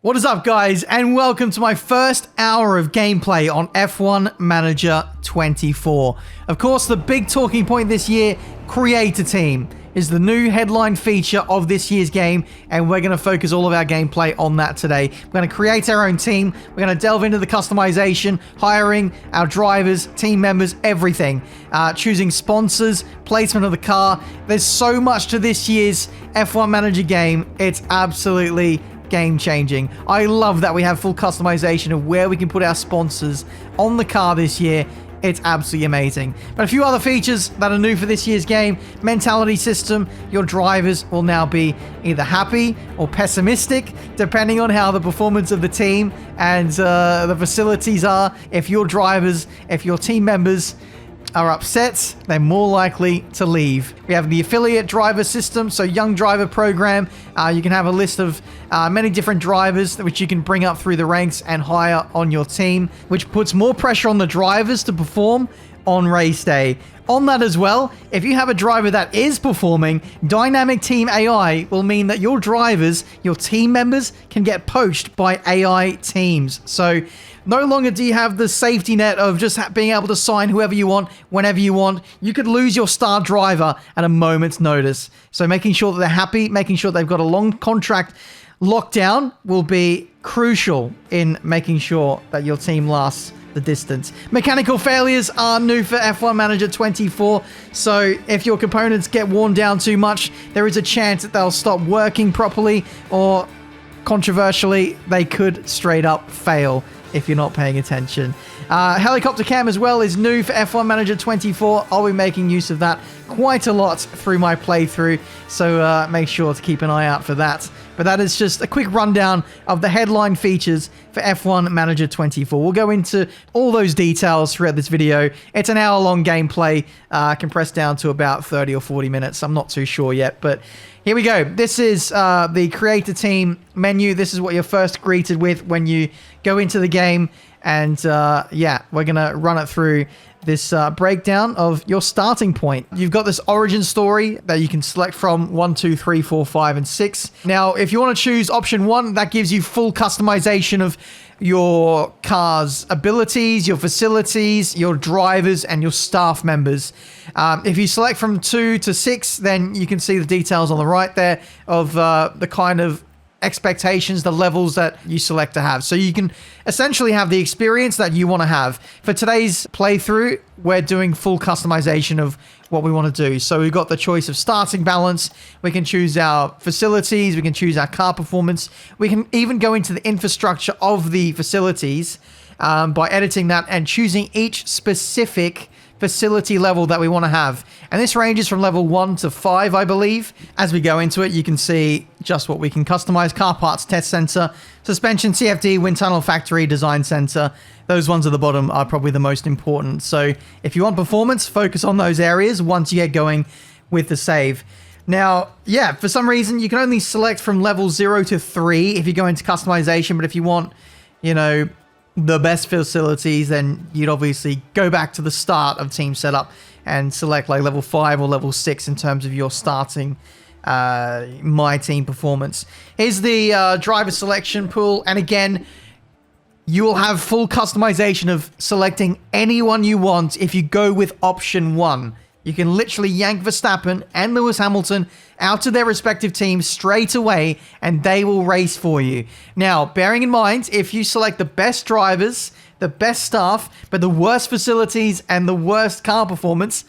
What is up, guys, and welcome to my first hour of gameplay on F1 Manager 24. Of course, the big talking point this year, Creator Team, is the new headline feature of this year's game, and we're going to focus all of our gameplay on that today. We're going to create our own team, we're going to delve into the customization, hiring our drivers, team members, everything. Choosing sponsors, placement of the car. There's so much to this year's F1 Manager game, it's absolutely game-changing. I love that we have full customization of where we can put our sponsors on the car this year. It's absolutely amazing. But a few other features that are new for this year's game. Mentality system. Your drivers will now be either happy or pessimistic, depending on how the performance of the team and the facilities are. If your team members are upset, they're more likely to leave. We have the affiliate driver system, so young driver program. You can have a list of many different drivers which you can bring up through the ranks and hire on your team, which puts more pressure on the drivers to perform on race day. On that as well, if you have a driver that is performing, dynamic team AI will mean that your drivers, your team members, can get poached by AI teams. So no longer do you have the safety net of just being able to sign whoever you want, whenever you want. You could lose your star driver at a moment's notice. So making sure that they're happy, making sure they've got a long contract lockdown will be crucial in making sure that your team lasts the distance. Mechanical failures are new for F1 Manager 24, so if your components get worn down too much, there is a chance that they'll stop working properly, or controversially, they could straight up fail if you're not paying attention. Helicopter cam as well is new for F1 Manager 24. I'll be making use of that quite a lot through my playthrough, so make sure to keep an eye out for that. But that is just a quick rundown of the headline features for F1 Manager 24. We'll go into all those details throughout this video. It's an hour-long gameplay, compressed down to about 30 or 40 minutes. I'm not too sure yet, but here we go. This is the Creator Team menu. This is what you're first greeted with when you go into the game. And yeah, we're going to run it through this breakdown of your starting point. You've got this origin story that you can select from 1, 2, 3, 4, 5, and 6. Now, if you want to choose option 1, that gives you full customization of your car's abilities, your facilities, your drivers, and your staff members. If you select from 2 to 6, then you can see the details on the right there of the kind of expectations, the levels that you select to have. So you can essentially have the experience that you want to have. For today's playthrough, we're doing full customization of what we want to do. So we've got the choice of starting balance. We can choose our facilities. We can choose our car performance. We can even go into the infrastructure of the facilities by editing that and choosing each specific facility level that we want to have. And this ranges from level 1 to 5, I believe. As we go into it, you can see just what we can customize. Car parts test center, suspension, CFD, wind tunnel factory, design center. Those ones at the bottom are probably the most important. So if you want performance, focus on those areas once you get going with the save. Now, yeah, for some reason, you can only select from level 0 to 3 if you go into customization. But if you want, you know, the best facilities, then you'd obviously go back to the start of team setup and select like level 5 or level 6 in terms of your starting my team performance. Here's the driver selection pool, and again, you will have full customization of selecting anyone you want if you go with option 1. You can literally yank Verstappen and Lewis Hamilton out to their respective teams straight away, and they will race for you. Now, bearing in mind, if you select the best drivers, the best staff, but the worst facilities and the worst car performance,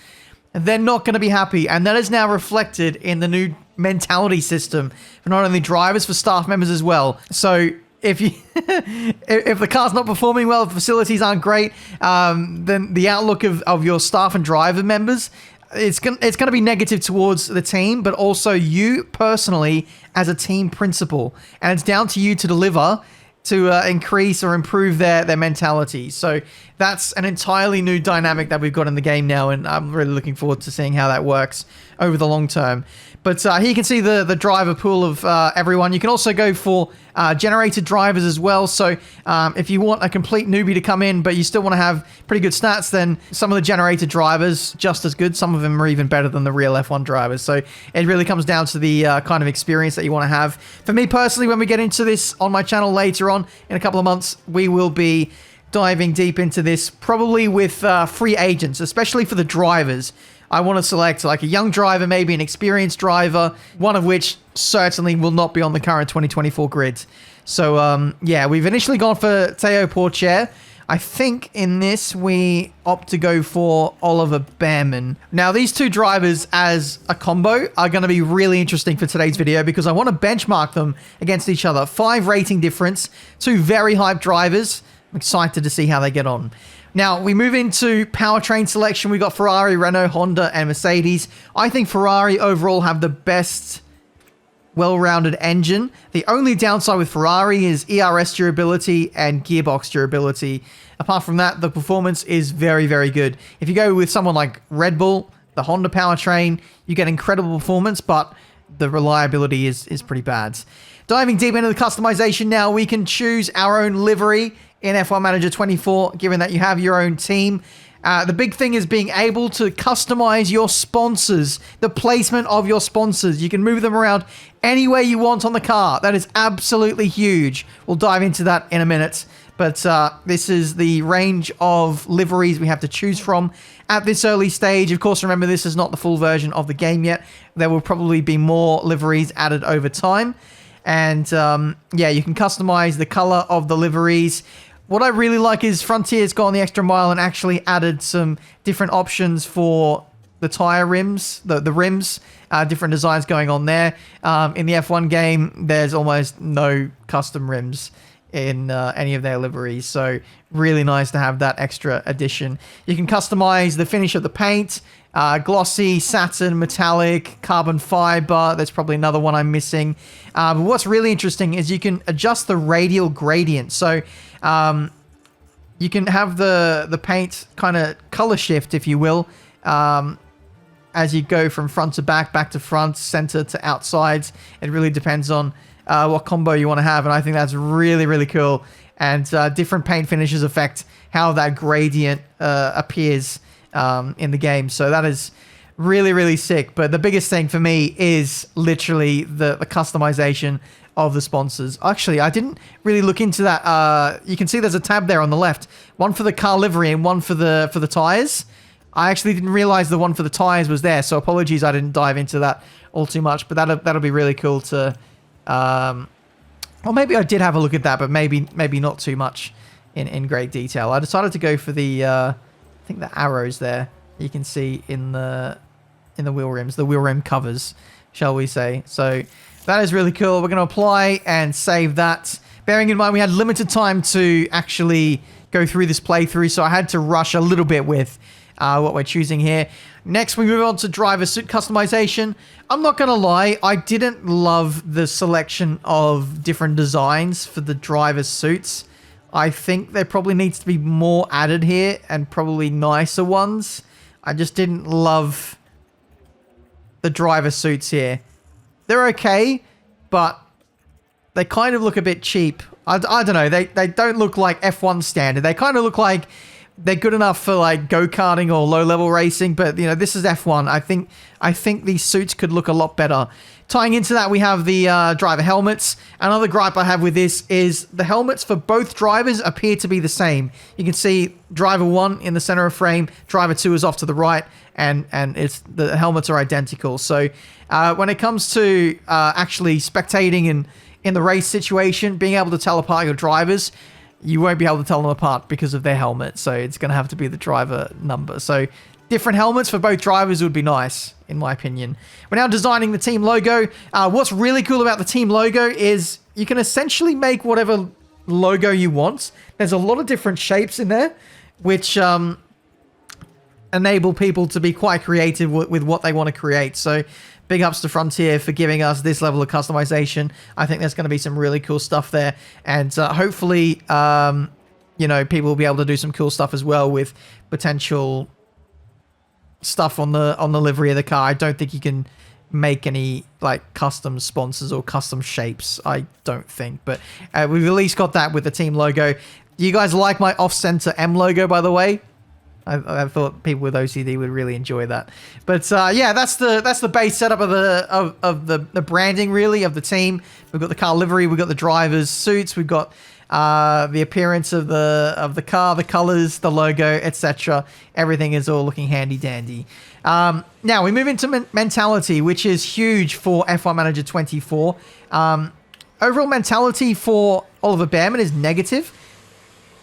they're not going to be happy. And that is now reflected in the new mentality system for not only drivers, for staff members as well. So if you if the car's not performing well, the facilities aren't great, then the outlook of your staff and driver members, it's gonna be negative towards the team, but also you personally as a team principal. And it's down to you to deliver to increase or improve their mentality. So that's an entirely new dynamic that we've got in the game now, and I'm really looking forward to seeing how that works. over the long term. But here you can see the driver pool of everyone. You can also go for generated drivers as well. So if you want a complete newbie to come in, but you still want to have pretty good stats, then some of the generated drivers, just as good. Some of them are even better than the real F1 drivers. So it really comes down to the kind of experience that you want to have. For me personally, when we get into this on my channel later on in a couple of months, we will be diving deep into this, probably with free agents, especially for the drivers. I want to select like a young driver, maybe an experienced driver, one of which certainly will not be on the current 2024 grid. So, yeah, we've initially gone for Théo Pourchaire. I think in this, we opt to go for Oliver Behrman. Now, these two drivers as a combo are going to be really interesting for today's video because I want to benchmark them against each other. 5 rating difference, 2 very hyped drivers. I'm excited to see how they get on. Now, we move into powertrain selection. We got Ferrari, Renault, Honda, and Mercedes. I think Ferrari overall have the best well-rounded engine. The only downside with Ferrari is ERS durability and gearbox durability. Apart from that, the performance is very, very good. If you go with someone like Red Bull, the Honda powertrain, you get incredible performance, but the reliability is pretty bad. Diving deep into the customization now, we can choose our own livery in F1 Manager 24, given that you have your own team. The big thing is being able to customize your sponsors, the placement of your sponsors. You can move them around any way you want on the car. That is absolutely huge. We'll dive into that in a minute. But this is the range of liveries we have to choose from at this early stage. Of course, remember, this is not the full version of the game yet. There will probably be more liveries added over time. And yeah, you can customize the color of the liveries. What I really like is Frontier's gone the extra mile and actually added some different options for the tire rims, the rims, different designs going on there. In the F1 game, there's almost no custom rims in any of their liveries, so really nice to have that extra addition. You can customize the finish of the paint, glossy, satin, metallic, carbon fiber. That's probably another one I'm missing. But what's really interesting is you can adjust the radial gradient. So you can have the paint kind of color shift, if you will, as you go from front to back to front, center to outsides. It really depends on what combo you want to have, and I think that's really, really cool. And different paint finishes affect how that gradient appears in the game. So that is really, really sick. But the biggest thing for me is literally the customization of the sponsors. Actually, I didn't really look into that. You can see there's a tab there on the left, one for the car livery and one for the tires. I actually didn't realize the one for the tires was there, so apologies I didn't dive into that all too much, but that'll be really cool to or maybe I did have a look at that, but maybe not too much in great detail. I decided to go for the I think the arrows there you can see in the wheel rims, the wheel rim covers, shall we say. So that is really cool. We're going to apply and save that. Bearing in mind we had limited time to actually go through this playthrough, so I had to rush a little bit with what we're choosing here. Next, we move on to driver suit customization. I'm not going to lie, I didn't love the selection of different designs for the driver's suits. I think there probably needs to be more added here and probably nicer ones. I just didn't love the driver suits here. They're okay, but they kind of look a bit cheap. I don't know. They don't look like F1 standard. They kind of look like they're good enough for like go-karting or low-level racing, but you know, this is F1. I think these suits could look a lot better. Tying into that, we have the driver helmets. Another gripe I have with this is the helmets for both drivers appear to be the same. You can see driver 1 in the center of frame, driver 2 is off to the right, and the helmets are identical. So when it comes to actually spectating in the race situation, being able to tell apart your drivers, you won't be able to tell them apart because of their helmet. So it's going to have to be the driver number. So different helmets for both drivers would be nice, in my opinion. We're now designing the team logo. What's really cool about the team logo is you can essentially make whatever logo you want. There's a lot of different shapes in there, which enable people to be quite creative with what they want to create. So big ups to Frontier for giving us this level of customization. I think there's going to be some really cool stuff there. And hopefully, you know, people will be able to do some cool stuff as well with potential stuff on the livery of the car. I don't think you can make any like custom sponsors or custom shapes. I don't think, but we've at least got that with the team logo. Do you guys like my off-center M logo, by the way? I thought people with OCD would really enjoy that. But yeah, that's the base setup of the branding, really, of the team. We've got the car livery, we've got the drivers' suits, we've got the appearance of the car, the colors, the logo, etc. Everything is all looking handy dandy. Now we move into mentality, which is huge for F1 Manager 24. Overall mentality for Oliver Bearman is negative.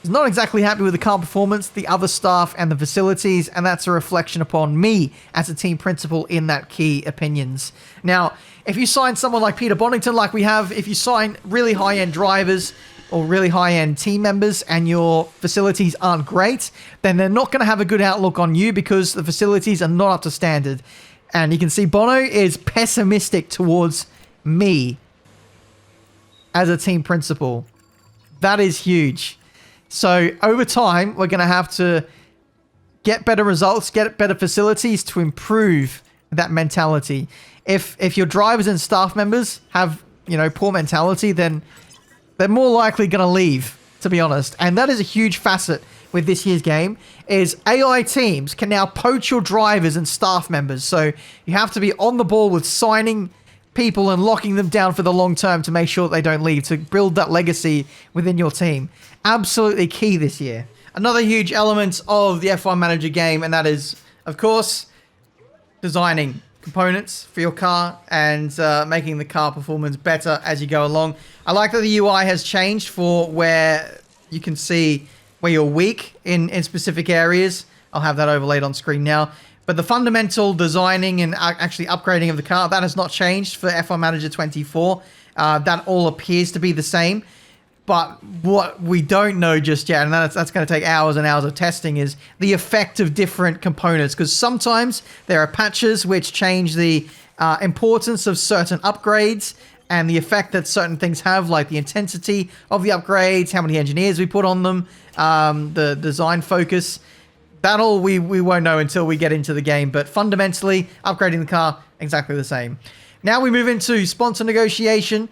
He's not exactly happy with the car performance, the other staff, and the facilities, and that's a reflection upon me as a team principal in that key opinions. Now, if you sign someone like Peter Bonington, like we have, if you sign really high-end drivers or really high-end team members and your facilities aren't great, then they're not going to have a good outlook on you because the facilities are not up to standard. And you can see Bono is pessimistic towards me as a team principal. That is huge. So over time, we're going to have to get better results, get better facilities to improve that mentality. If your drivers and staff members have, poor mentality, then they're more likely going to leave, to be honest. And that is a huge facet with this year's game, is AI teams can now poach your drivers and staff members. So you have to be on the ball with signing people and locking them down for the long term to make sure that they don't leave, to build that legacy within your team. Absolutely key this year. Another huge element of the F1 Manager game, and that is, of course, designing components for your car and making the car performance better as you go along. I like that the UI has changed for where you can see where you're weak in specific areas. I'll have that overlaid on screen now. But the fundamental designing and actually upgrading of the car, that has not changed for F1 Manager 24. That all appears to be the same. But what we don't know just yet, and that's going to take hours and hours of testing, is the effect of different components. Because sometimes there are patches which change the importance of certain upgrades and the effect that certain things have, like the intensity of the upgrades, how many engineers we put on them, the design focus. That all we won't know until we get into the game, but fundamentally, upgrading the car, exactly the same. Now we move into sponsor negotiation.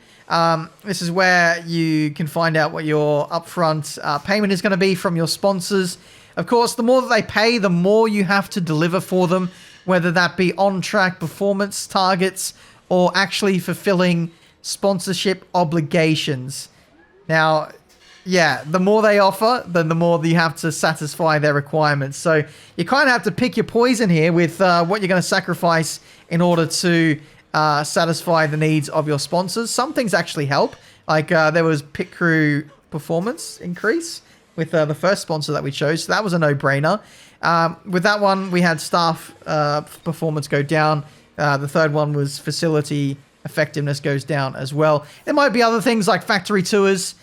This is where you can find out what your upfront payment is going to be from your sponsors. Of course, the more that they pay, the more you have to deliver for them, whether that be on-track performance targets or actually fulfilling sponsorship obligations. Now, yeah, the more they offer, then the more that you have to satisfy their requirements. So you kind of have to pick your poison here with what you're going to sacrifice in order to satisfy the needs of your sponsors. Some things actually help. Like there was pit crew performance increase with the first sponsor that we chose. So that was a no-brainer. With that one, we had staff performance go down. The third one was facility effectiveness goes down as well. There might be other things like factory tours.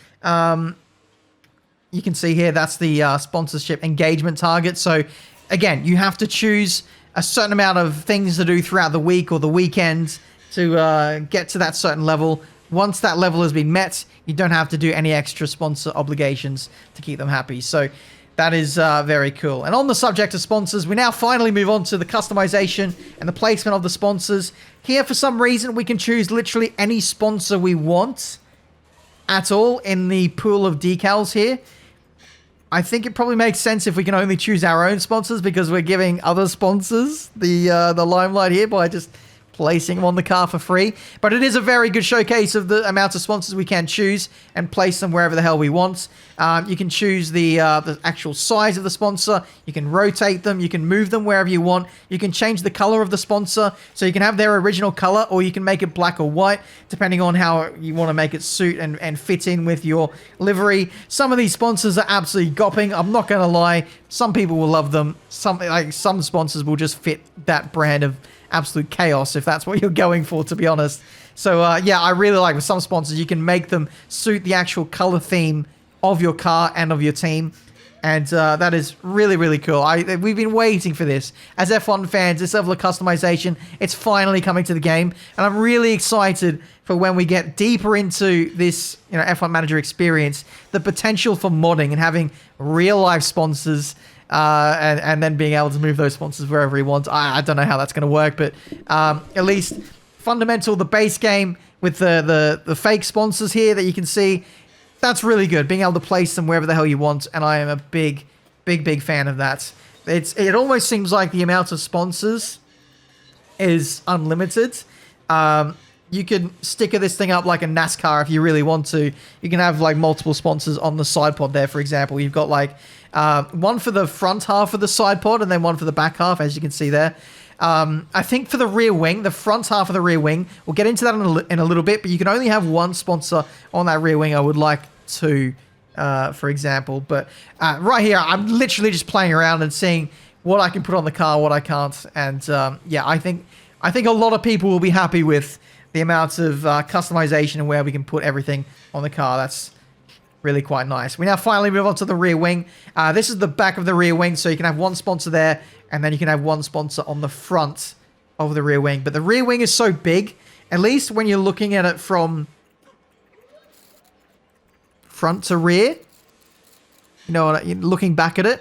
You can see here, that's the sponsorship engagement target. So again, you have to choose a certain amount of things to do throughout the week or the weekend to get to that certain level. Once that level has been met, you don't have to do any extra sponsor obligations to keep them happy. So that is very cool. And on the subject of sponsors, we now finally move on to the customization and the placement of the sponsors. Here, for some reason, we can choose literally any sponsor we want at all in the pool of decals here. I think it probably makes sense if we can only choose our own sponsors, because we're giving other sponsors the limelight here by just placing them on the car for free. But it is a very good showcase of the amount of sponsors we can choose and place them wherever the hell we want. You can choose the actual size of the sponsor. You can rotate them. You can move them wherever you want. You can change the color of the sponsor, so you can have their original color, or you can make it black or white, depending on how you want to make it suit and fit in with your livery. Some of these sponsors are absolutely gopping. I'm not going to lie. Some people will love them. Some sponsors will just fit that brand of absolute chaos, if that's what you're going for, to be honest. So yeah, I really like with some sponsors, you can make them suit the actual color theme of your car and of your team. And that is really, really cool. We've been waiting for this. As F1 fans, this level of customization, it's finally coming to the game. And I'm really excited for when we get deeper into this F1 Manager experience, the potential for modding and having real-life sponsors and then being able to move those sponsors wherever he wants. I don't know how that's going to work, but at least fundamental, the base game with the fake sponsors here that you can see, that's really good. Being able to place them wherever the hell you want, and I am a big fan of that. It almost seems like the amount of sponsors is unlimited. You can sticker this thing up like a NASCAR if you really want to. You can have like multiple sponsors on the side pod there, for example. You've got like one for the front half of the side pod and then one for the back half, as you can see there. I think for the rear wing, the front half of the rear wing, we'll get into that in a little bit, but you can only have one sponsor on that rear wing. I would like two, for example. But right here, I'm literally just playing around and seeing what I can put on the car, what I can't. And yeah, I think a lot of people will be happy with the amount of customization and where we can put everything on the car. That's really quite nice. We now finally move on to the rear wing. This is the back of the rear wing, so you can have one sponsor there, and then you can have one sponsor on the front of the rear wing. But the rear wing is so big, at least when you're looking at it from front to rear, you know, looking back at it,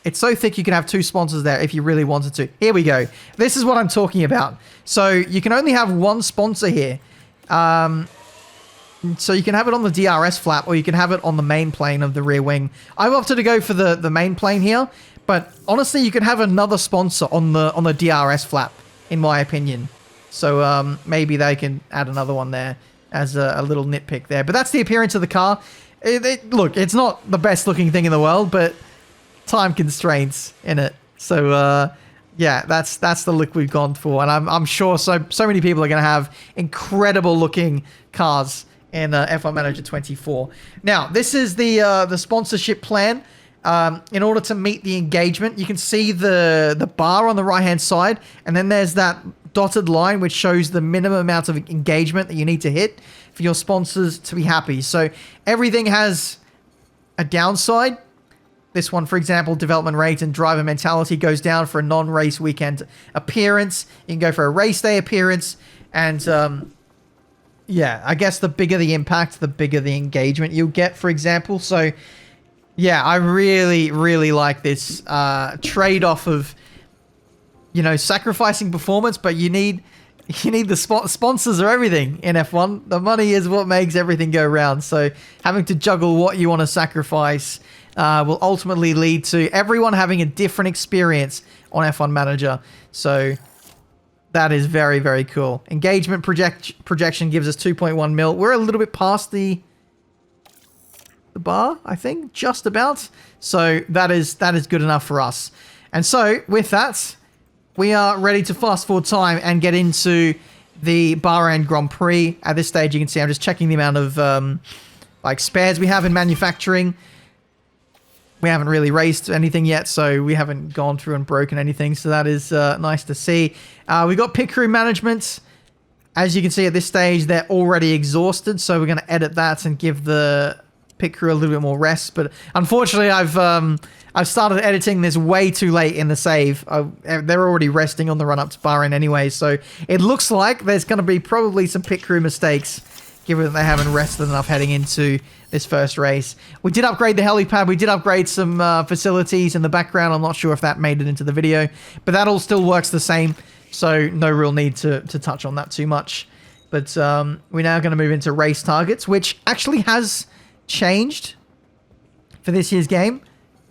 it's so thick you can have two sponsors there if you really wanted to. Here we go. This is what I'm talking about. So you can only have one sponsor here. So you can have it on the DRS flap, or you can have it on the main plane of the rear wing. I've opted to go for the main plane here, but honestly, you can have another sponsor on the DRS flap, in my opinion. So maybe they can add another one there as a little nitpick there. But that's the appearance of the car. Look, it's not the best looking thing in the world, but time constraints in it. So yeah, that's the look we've gone for, and I'm sure so many people are going to have incredible looking cars in F1 Manager 24. Now, this is the sponsorship plan. In order to meet the engagement, you can see the bar on the right hand side, and then there's that dotted line which shows the minimum amount of engagement that you need to hit for your sponsors to be happy. So everything has a downside. This one, for example, development rate and driver mentality goes down for a non-race weekend appearance. You can go for a race day appearance. And yeah, I guess the bigger the impact, the bigger the engagement you'll get, for example. So yeah, I really like this trade-off of, you know, sacrificing performance, but you need the sponsors or everything in F1. The money is what makes everything go round. So having to juggle what you want to sacrifice will ultimately lead to everyone having a different experience on F1 Manager. So that is very cool. Engagement projection gives us 2.1 mil. We're a little bit past the bar, I think, just about. So that is good enough for us. And so with that, we are ready to fast forward time and get into the Bahrain Grand Prix. At this stage, you can see I'm just checking the amount of like spares we have in manufacturing. We haven't really raced anything yet, so we haven't gone through and broken anything. So that is nice to see. We got pit crew management. As you can see at this stage, they're already exhausted. So we're going to edit that and give the pit crew a little bit more rest. But unfortunately, I've started editing this way too late in the save. They're already resting on the run up to Bahrain anyway. So it looks like there's going to be probably some pit crew mistakes, given that they haven't rested enough heading into this first race. We did upgrade the helipad. We did upgrade some facilities in the background. I'm not sure if that made it into the video, but that all still works the same. So no real need to touch on that too much. But we're now going to move into race targets, which actually has changed for this year's game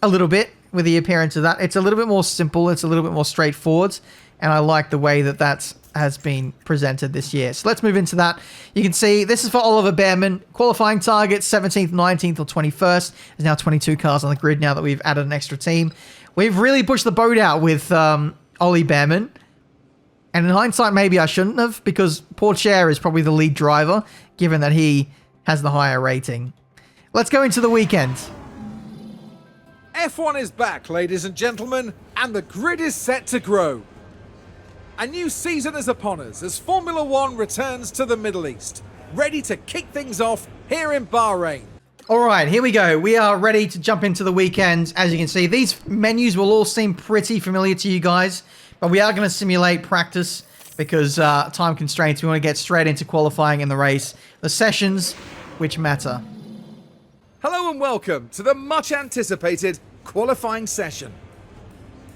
a little bit with the appearance of that. It's a little bit more simple. It's a little bit more straightforward. And I like the way that has been presented this year. So let's move into that. You can see this is for Oliver Behrman. Qualifying targets 17th, 19th, or 21st. There's now 22 cars on the grid now that we've added an extra team. We've really pushed the boat out with Ollie Behrman. And in hindsight, maybe I shouldn't have, because Pourchaire is probably the lead driver, given that he has the higher rating. Let's go into the weekend. F1 is back, ladies and gentlemen, and the grid is set to grow. A new season is upon us as Formula One returns to the Middle East, ready to kick things off here in Bahrain. All right, here we go. We are ready to jump into the weekend. As you can see, these menus will all seem pretty familiar to you guys, but we are going to simulate practice because time constraints. We want to get straight into qualifying in the race. The sessions, which matter. Hello and welcome to the much anticipated qualifying session.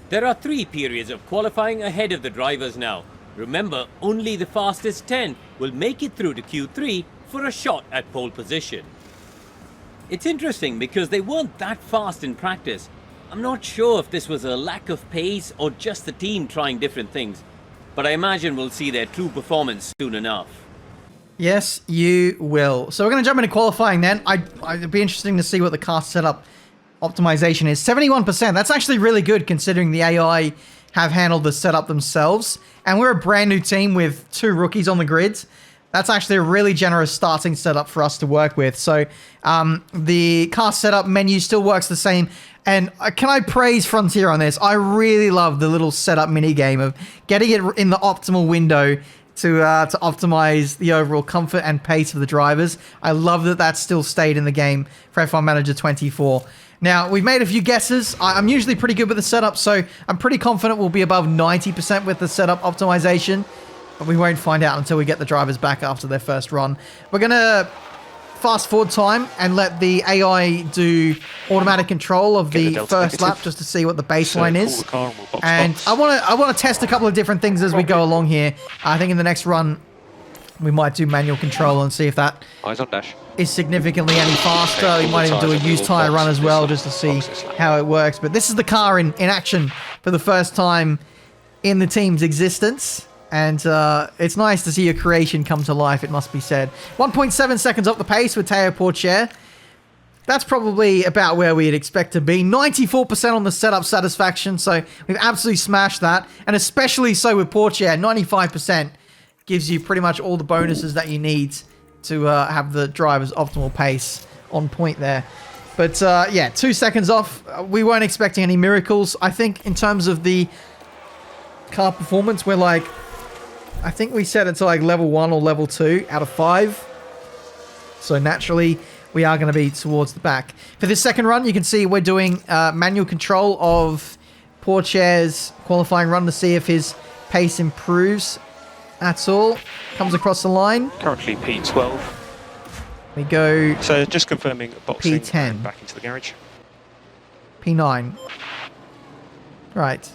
There are 3 periods of qualifying ahead of the drivers now. Remember, only the fastest 10 will make it through to Q3 for a shot at pole position. It's interesting because they weren't that fast in practice. I'm not sure if this was a lack of pace or just the team trying different things, but I imagine we'll see their true performance soon enough. Yes, you will. So we're going to jump into qualifying then. It'd be interesting to see what the car setup optimization is. 71%. That's actually really good considering the AI have handled the setup themselves. And we're a brand new team with 2 rookies on the grid. That's actually a really generous starting setup for us to work with. So the car setup menu still works the same. And can I praise Frontier on this? I really love the little setup mini game of getting it in the optimal window to optimize the overall comfort and pace of the drivers. I love that that's still stayed in the game for F1 Manager 24. Now, we've made a few guesses. I'm usually pretty good with the setup, so I'm pretty confident we'll be above 90% with the setup optimization. But we won't find out until we get the drivers back after their first run. We're going to fast forward time and let the AI do automatic control of the first lap just to see what the baseline is. And I want to test a couple of different things as we go along here. I think in the next run we might do manual control and see if that is significantly any faster. We might even do a used tire run as well just to see how it works. But this is the car in action for the first time in the team's existence. And it's nice to see your creation come to life, it must be said. 1.7 seconds off the pace with Teo Porcher. That's probably about where we'd expect to be. 94% on the setup satisfaction, so we've absolutely smashed that. And especially so with Porcher, 95% gives you pretty much all the bonuses that you need to have the driver's optimal pace on point there. But yeah, 2 seconds off. We weren't expecting any miracles. I think in terms of the car performance, we're like... I think we set it to like level 1 or level 2 out of 5. So naturally, we are going to be towards the back. For this second run, you can see we're doing manual control of Porcher's qualifying run to see if his pace improves. That's all. Comes across the line. Currently P12. We go... So just confirming boxing P10. Back into the garage. P9. Right.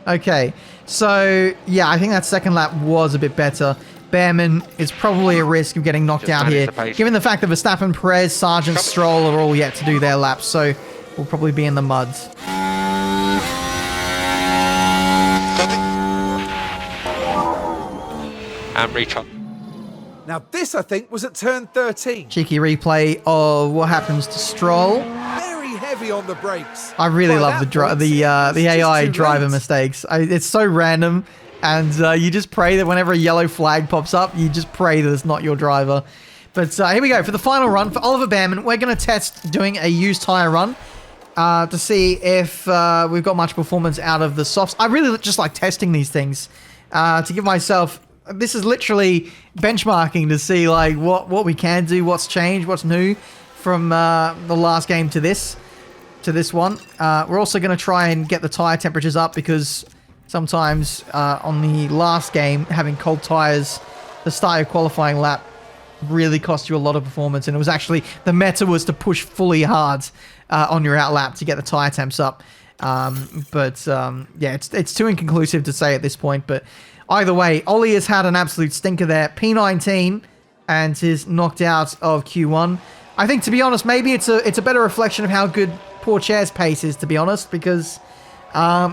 Okay. So, yeah, I think that second lap was a bit better. Behrman is probably a risk of getting knocked out here, given the fact that Verstappen, Perez, Sargent, Stroll are all yet to do their laps, so we'll probably be in the mud. And retry. Now this, I think, was at turn 13. Cheeky replay of what happens to Stroll. Very heavy on the brakes. I really love the AI driver mistakes. It's so random, and you just pray that whenever a yellow flag pops up, you just pray that it's not your driver. But here we go. For the final run, for Oliver Behrman, we're going to test doing a used tyre run to see if we've got much performance out of the softs. I really just like testing these things to give myself... This is literally benchmarking to see like what we can do, what's changed, what's new from the last game to this one. We're also going to try and get the tire temperatures up because sometimes on the last game, having cold tires, the start of qualifying lap really cost you a lot of performance, and it was actually the meta was to push fully hard on your out lap to get the tire temps up. Yeah, it's too inconclusive to say at this point, but either way, Ollie has had an absolute stinker there. P19 and is knocked out of Q1. I think, to be honest, maybe it's a better reflection of how good Porcher's pace is, to be honest, because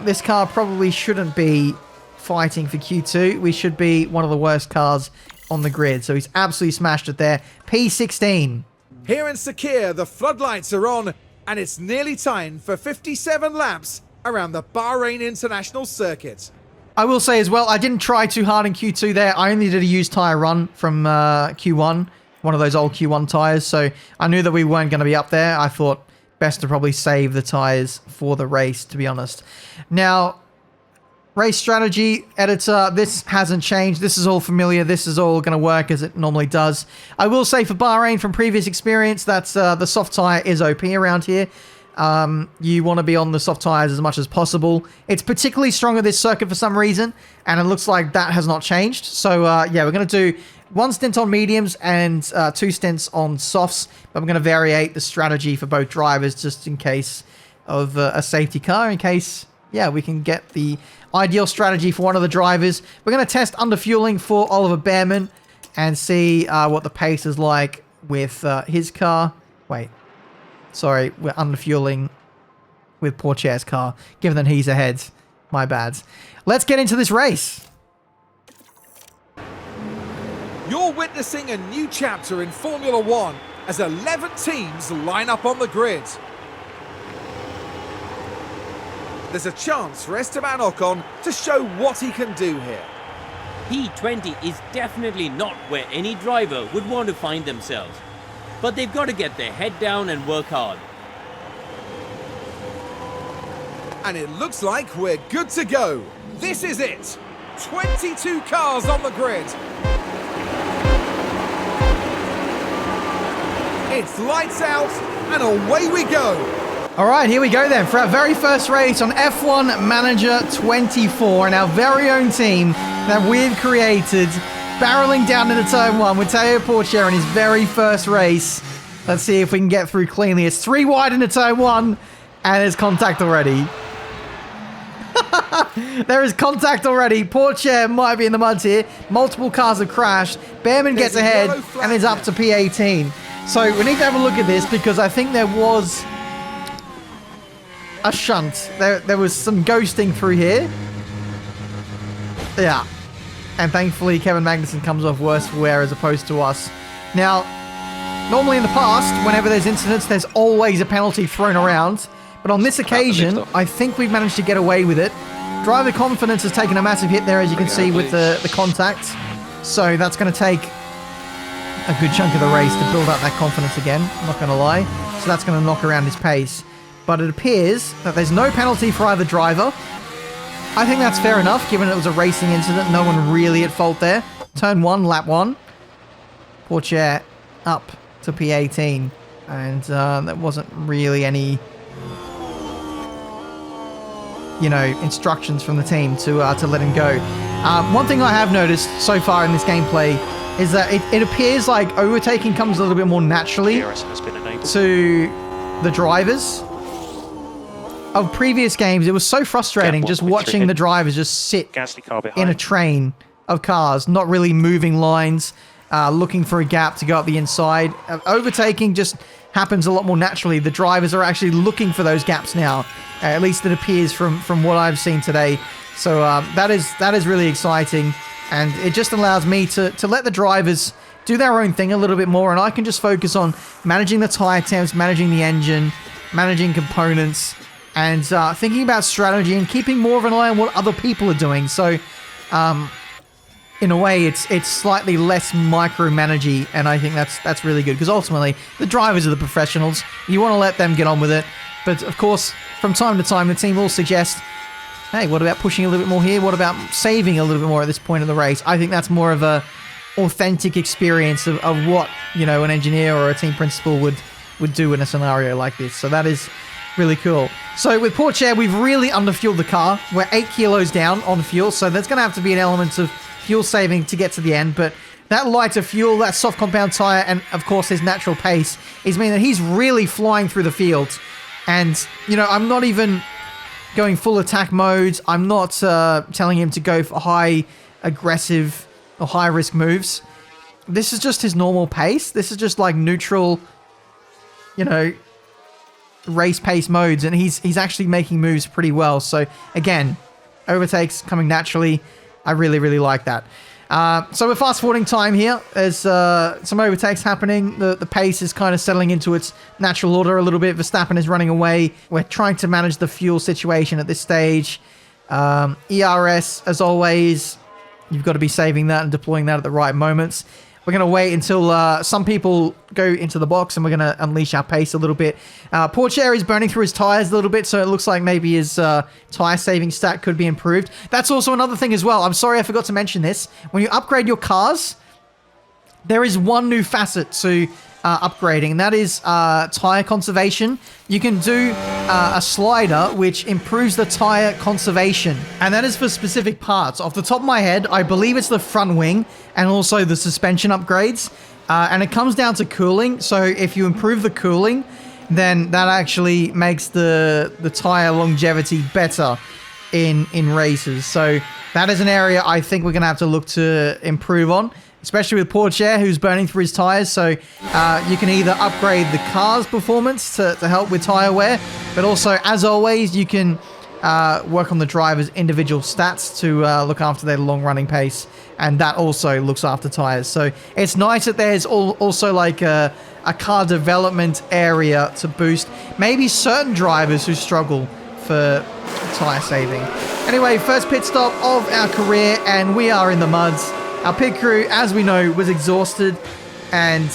this car probably shouldn't be fighting for Q2. We should be one of the worst cars on the grid. So he's absolutely smashed it there. P16. Here in Sakir, the floodlights are on, and it's nearly time for 57 laps around the Bahrain International Circuit. I will say as well, I didn't try too hard in Q2 there. I only did a used tyre run from Q1, one of those old Q1 tyres. So I knew that we weren't going to be up there. I thought best to probably save the tyres for the race, to be honest. Now, race strategy editor, this hasn't changed. This is all familiar. This is all going to work as it normally does. I will say for Bahrain, from previous experience, that's the soft tyre is OP around here. You want to be on the soft tires as much as possible. It's particularly strong at this circuit for some reason, and it looks like that has not changed. So, yeah, we're going to do one stint on mediums and 2 stints on softs, but we're going to variate the strategy for both drivers just in case of a safety car in case, yeah, we can get the ideal strategy for one of the drivers. We're going to test underfueling for Oliver Behrman and see what the pace is like with his car. Wait, sorry, we're underfueling with Pourchaire's car, given that he's ahead. My bad. Let's get into this race. You're witnessing a new chapter in Formula One as 11 teams line up on the grid. There's a chance for Esteban Ocon to show what he can do here. P20 is definitely not where any driver would want to find themselves. But they've got to get their head down and work hard. And it looks like we're good to go. This is it. 22 cars on the grid. It's lights out and away we go. All right, here we go then for our very first race on F1 Manager 24 and our very own team that we've created, barreling down into turn 1 with Teo Pourchaire in his very first race. Let's see if we can get through cleanly. It's 3 wide into turn 1 and there's contact already. There is contact already. Pourchaire might be in the mud here. Multiple cars have crashed. Behrman gets ahead and is up to P18. So we need to have a look at this because I think there was a shunt. There was some ghosting through here. Yeah. And thankfully Kevin Magnussen comes off worse for wear as opposed to us. Now, normally in the past, whenever there's incidents, there's always a penalty thrown around. But on this occasion, I think we've managed to get away with it. Driver confidence has taken a massive hit there, as you can see, with the contact. So that's going to take a good chunk of the race to build up that confidence again, I'm not going to lie. So that's going to knock around his pace. But it appears that there's no penalty for either driver. I think that's fair enough, given it was a racing incident. No one really at fault there. Turn 1, lap 1. Pourchaire up to P18. And there wasn't really any, you know, instructions from the team to let him go. One thing I have noticed so far in this gameplay is that it appears like overtaking comes a little bit more naturally to the drivers. Of previous games, it was so frustrating just watching the drivers just sit in a train of cars, not really moving lines, looking for a gap to go up the inside. Overtaking just happens a lot more naturally. The drivers are actually looking for those gaps now. At least it appears from what I've seen today. So that is really exciting, and it just allows me to let the drivers do their own thing a little bit more, and I can just focus on managing the tire temps, managing the engine, managing components, and thinking about strategy and keeping more of an eye on what other people are doing. So in a way, it's slightly less micromanagey, and I think that's really good, because ultimately the drivers are the professionals. You want to let them get on with it, but of course, from time to time, the team will suggest, hey, what about pushing a little bit more here? What about saving a little bit more at this point of the race? I think that's more of a authentic experience of what, you know, an engineer or a team principal would do in a scenario like this. So that is really cool. So with Pourchaire, we've really underfueled the car. We're 8 kilos down on fuel, so there's going to have to be an element of fuel saving to get to the end, but that lighter fuel, that soft compound tire, and of course his natural pace is meaning that he's really flying through the field. And, you know, I'm not even going full attack mode. I'm not telling him to go for high aggressive or high risk moves. This is just his normal pace. This is just like neutral, you know, race pace modes, and he's actually making moves pretty well. So again, overtakes coming naturally. I really like that. So we're fast forwarding time here. There's some overtakes happening. The pace is kind of settling into its natural order a little bit. Verstappen is running away. We're trying to manage the fuel situation at this stage. ERS, as always, you've got to be saving that and deploying that at the right moments. We're going to wait until some people go into the box, and we're going to unleash our pace a little bit. Pourchaire is burning through his tires a little bit, so it looks like maybe his tire saving stat could be improved. That's also another thing as well. I'm sorry I forgot to mention this. When you upgrade your cars, there is one new facet to upgrading, and that is tire conservation. You can do a slider which improves the tire conservation, and that is for specific parts. Off the top of my head, I believe it's the front wing and also the suspension upgrades, and it comes down to cooling. So if you improve the cooling, then that actually makes the tire longevity better in races. So that is an area I think we're going to have to look to improve on, especially with Pourchaire, who's burning through his tires. So you can either upgrade the car's performance to help with tire wear, but also, as always, you can work on the driver's individual stats to look after their long-running pace, and that also looks after tires. So it's nice that there's also like a car development area to boost maybe certain drivers who struggle for tire saving. Anyway, first pit stop of our career, and we are in the muds. Our pit crew, as we know, was exhausted, and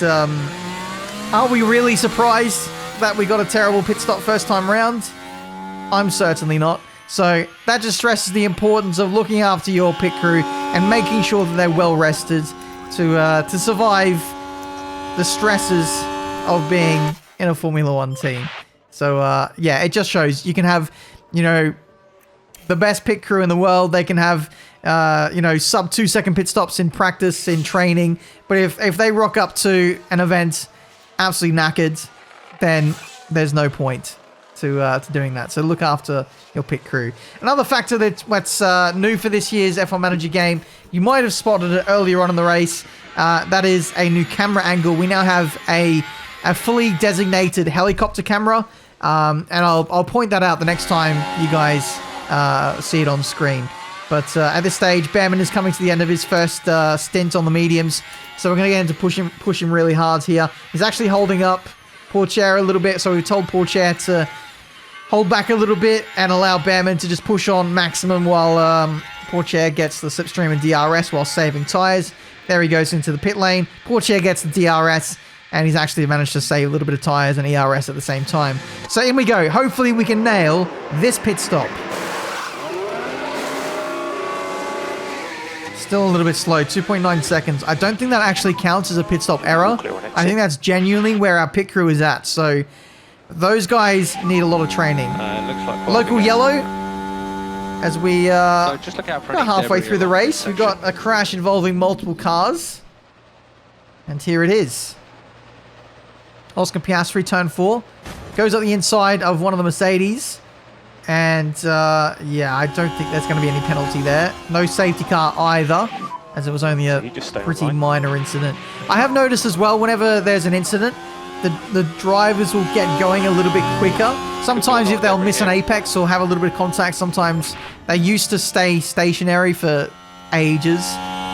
are we really surprised that we got a terrible pit stop first time round? I'm certainly not. So that just stresses the importance of looking after your pit crew and making sure that they're well rested to survive the stresses of being in a Formula 1 team. So yeah, it just shows you can have, you know, the best pit crew in the world. They can have, you know, sub 2-second pit stops in practice, in training. But if they rock up to an event absolutely knackered, then there's no point to doing that. So look after your pit crew. Another factor that's new for this year's F1 Manager game, you might have spotted it earlier on in the race, that is a new camera angle. We now have a fully designated helicopter camera, and I'll point that out the next time you guys see it on screen. But at this stage, Behrman is coming to the end of his first stint on the mediums, so we're going to get into push him really hard here. He's actually holding up Pourchaire a little bit, so we told Pourchaire to hold back a little bit and allow Behrman to just push on maximum while Pourchaire gets the slipstream and DRS while saving tires. There he goes into the pit lane. Pourchaire gets the DRS, and he's actually managed to save a little bit of tires and ERS at the same time. So in we go. Hopefully we can nail this pit stop. Still a little bit slow, 2.9 seconds. I don't think that actually counts as a pit stop error. I think that's genuinely where our pit crew is at. So those guys need a lot of training. Looks like Local yellow, as we so just look out for about halfway through the race. We've got a crash involving multiple cars. And here it is. Oscar Piastri, turn 4. Goes up the inside of one of the Mercedes. And, yeah, I don't think there's going to be any penalty there. No safety car either, as it was only a pretty minor incident. I have noticed as well, whenever there's an incident, the drivers will get going a little bit quicker. Sometimes if they'll miss an apex or have a little bit of contact, sometimes they used to stay stationary for ages.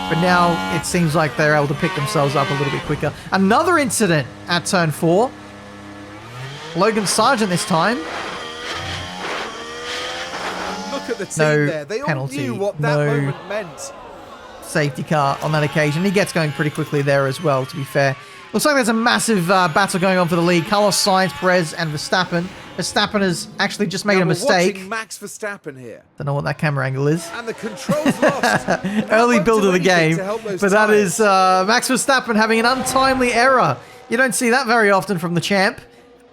But now it seems like they're able to pick themselves up a little bit quicker. Another incident at turn 4. Logan Sargent this time. Look at the team No there. They penalty, all knew what that no moment meant. Safety car on that occasion. He gets going pretty quickly there as well, to be fair. Looks like there's a massive battle going on for the lead. Carlos Sainz, Perez, and Verstappen. Verstappen has actually just made a mistake. Watching Max Verstappen here. Don't know what that camera angle is. And the controls lost. Early build of the game. But that is Max Verstappen having an untimely error. You don't see that very often from the champ.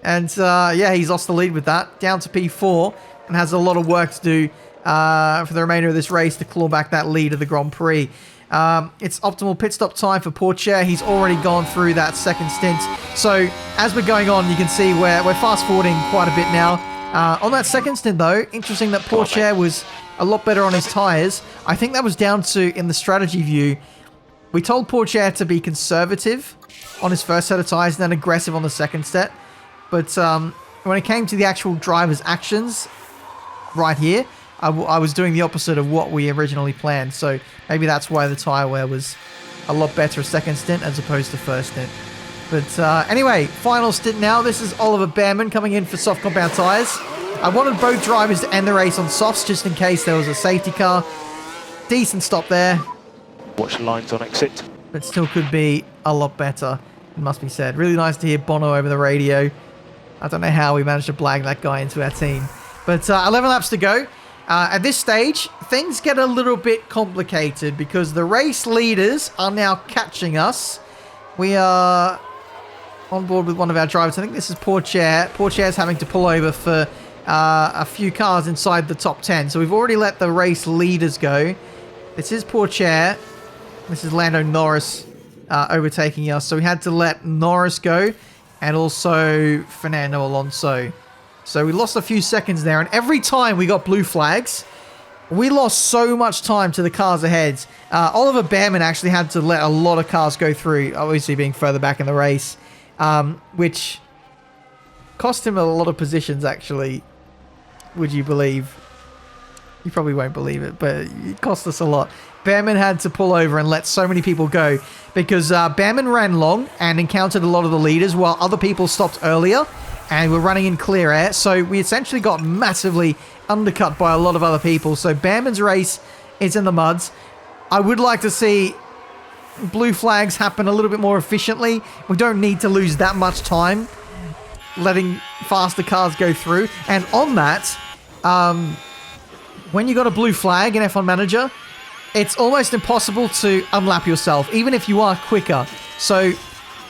And yeah, he's lost the lead with that. Down to P4 and has a lot of work to do for the remainder of this race to claw back that lead of the Grand Prix. It's optimal pit stop time for Pourchaire. He's already gone through that second stint. So as we're going on, you can see we're fast forwarding quite a bit now. On that second stint though, interesting that Pourchaire was a lot better on his tires. I think that was down to, in the strategy view, we told Pourchaire to be conservative on his first set of tires and then aggressive on the second set. But when it came to the actual driver's actions right here, I was doing the opposite of what we originally planned, so maybe that's why the tyre wear was a lot better second stint as opposed to first stint. But anyway, final stint now. This is Oliver Behrman coming in for soft compound tyres. I wanted both drivers to end the race on softs just in case there was a safety car. Decent stop there. Watch the lines on exit. But still could be a lot better, it must be said. Really nice to hear Bono over the radio. I don't know how we managed to blag that guy into our team. But 11 laps to go. At this stage, things get a little bit complicated because the race leaders are now catching us. We are on board with one of our drivers. I think this is Pourchaire. Pourchaire's having to pull over for a few cars inside the top 10. So we've already let the race leaders go. This is Pourchaire. This is Lando Norris overtaking us. So we had to let Norris go. and also Fernando Alonso. So we lost a few seconds there, and every time we got blue flags, we lost so much time to the cars ahead. Oliver Behrman actually had to let a lot of cars go through, obviously being further back in the race, which cost him a lot of positions, actually. Would you believe? You probably won't believe it, but it cost us a lot. Behrman had to pull over and let so many people go because Behrman ran long and encountered a lot of the leaders while other people stopped earlier and were running in clear air. So we essentially got massively undercut by a lot of other people. So Behrman's race is in the muds. I would like to see blue flags happen a little bit more efficiently. We don't need to lose that much time letting faster cars go through. And on that, when you got a blue flag in F1 Manager, it's almost impossible to unlap yourself, even if you are quicker. So,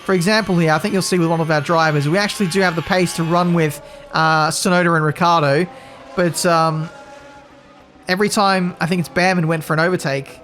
for example here, I think you'll see with one of our drivers, we actually do have the pace to run with Tsunoda and Ricciardo, but every time, I think it's Behrman went for an overtake,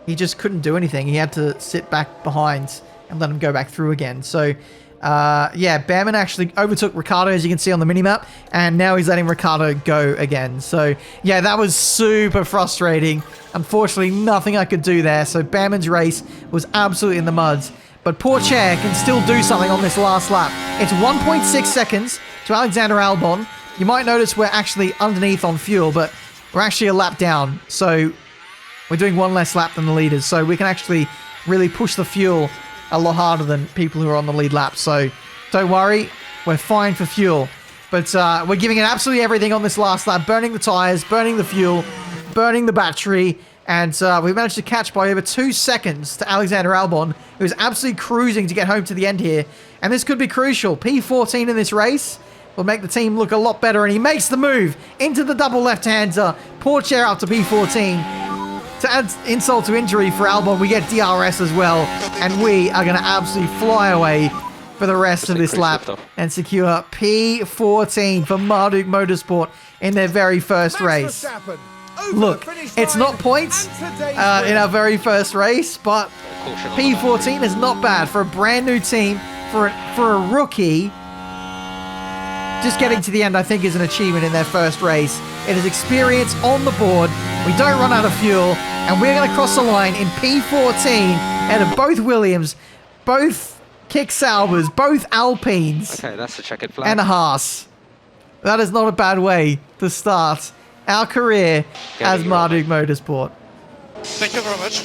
he just couldn't do anything. He had to sit back behind and let him go back through again. So, yeah, Behrman actually overtook Ricciardo, as you can see on the minimap, and now he's letting Ricciardo go again. So, yeah, that was super frustrating. Unfortunately, nothing I could do there. So, Behrman's race was absolutely in the muds. But poor Chair can still do something on this last lap. It's 1.6 seconds to Alexander Albon. You might notice we're actually underneath on fuel, but we're actually a lap down. So, we're doing one less lap than the leaders. So, we can actually really push the fuel a lot harder than people who are on the lead lap. So don't worry, we're fine for fuel. But we're giving it absolutely everything on this last lap, burning the tires, burning the fuel, burning the battery, and we managed to catch by over 2 seconds to Alexander Albon, who's absolutely cruising to get home to the end here. And this could be crucial. P14 in this race will make the team look a lot better, and he makes the move into the double left-hander. Poor Chair up to P14. To add insult to injury for Albon, we get DRS as well, and we are going to absolutely fly away for the rest of this lap and secure P14 for Marduk Motorsport in their very first race. Look, it's not points in our very first race, but P14 is not bad for a brand new team, for a rookie. Just getting to the end, I think, is an achievement in their first race. It is experience on the board. We don't run out of fuel, and we're going to cross the line in P14 out of both Williams, both Kick Saubers, both Alpines. Okay, that's the checkered flag. And a Haas. That is not a bad way to start our career as Marduk Motorsport. Thank you very much.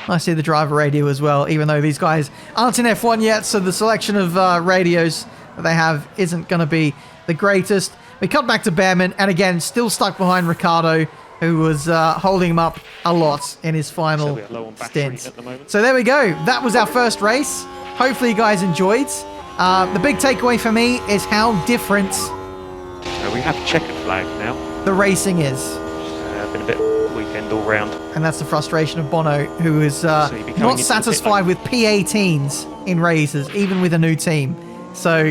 I see the driver radio as well, even though these guys aren't in F1 yet, so the selection of radios that they have isn't going to be the greatest. We cut back to Behrman, and again, still stuck behind Ricciardo, who was holding him up a lot in his final stint. So there we go. That was our first race. Hopefully you guys enjoyed. The big takeaway for me is how different We have a checkered flag now. the racing is. Been a bit weekend all round. And that's the frustration of Bono, who is not satisfied with P18s in races, even with a new team. So,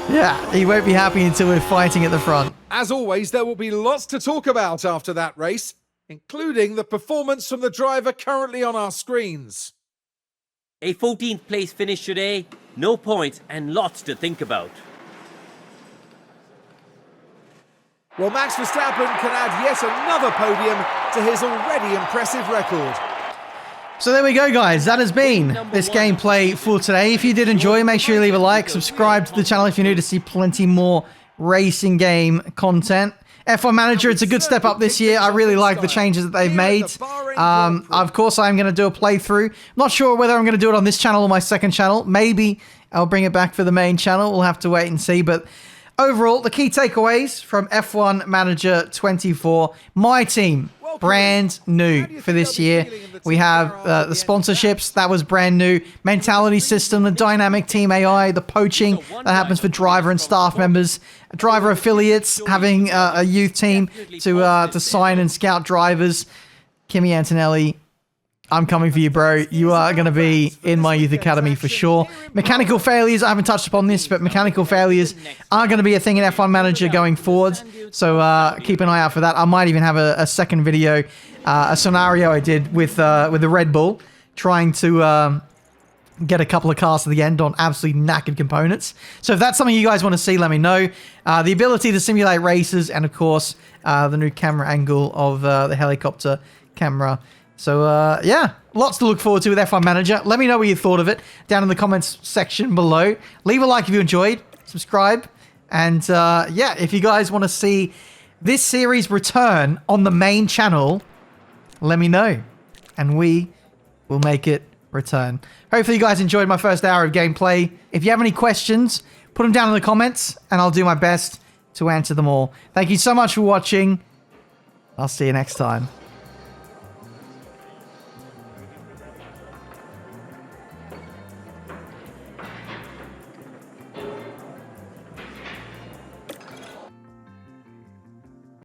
yeah, he won't be happy until we're fighting at the front. As always, there will be lots to talk about after that race, including the performance from the driver currently on our screens. A 14th place finish today, no points and lots to think about. Well, Max Verstappen can add yet another podium to his already impressive record. So there we go, guys. That has been this gameplay for today. If you did enjoy, make sure you leave a like, subscribe to the channel if you're new to see plenty more racing game content. F1 Manager, it's a good step up this year. I really like the changes that they've made. Of course, I'm going to do a playthrough. I'm not sure whether I'm going to do it on this channel or my second channel. Maybe I'll bring it back for the main channel. We'll have to wait and see. But overall, the key takeaways from F1 Manager 24, my team, brand new for this year. We have the sponsorships, that was brand new. Mentality system, the dynamic team AI, the poaching that happens for driver and staff members. Driver affiliates, having a youth team to sign and scout drivers. Kimi Antonelli, I'm coming for you, bro. You are going to be in my youth academy for sure. Mechanical failures, I haven't touched upon this, but mechanical failures are going to be a thing in F1 Manager going forward. So keep an eye out for that. I might even have a second video, a scenario I did with the Red Bull, trying to get a couple of cars at the end on absolutely knackered components. So if that's something you guys want to see, let me know. The ability to simulate races, and of course, the new camera angle of the helicopter camera. So yeah, lots to look forward to with F1 Manager. Let me know what you thought of it down in the comments section below. Leave a like if you enjoyed, subscribe, and yeah, if you guys want to see this series return on the main channel, let me know, and we will make it return. Hopefully you guys enjoyed my first hour of gameplay. If you have any questions, put them down in the comments, and I'll do my best to answer them all. Thank you so much for watching. I'll see you next time.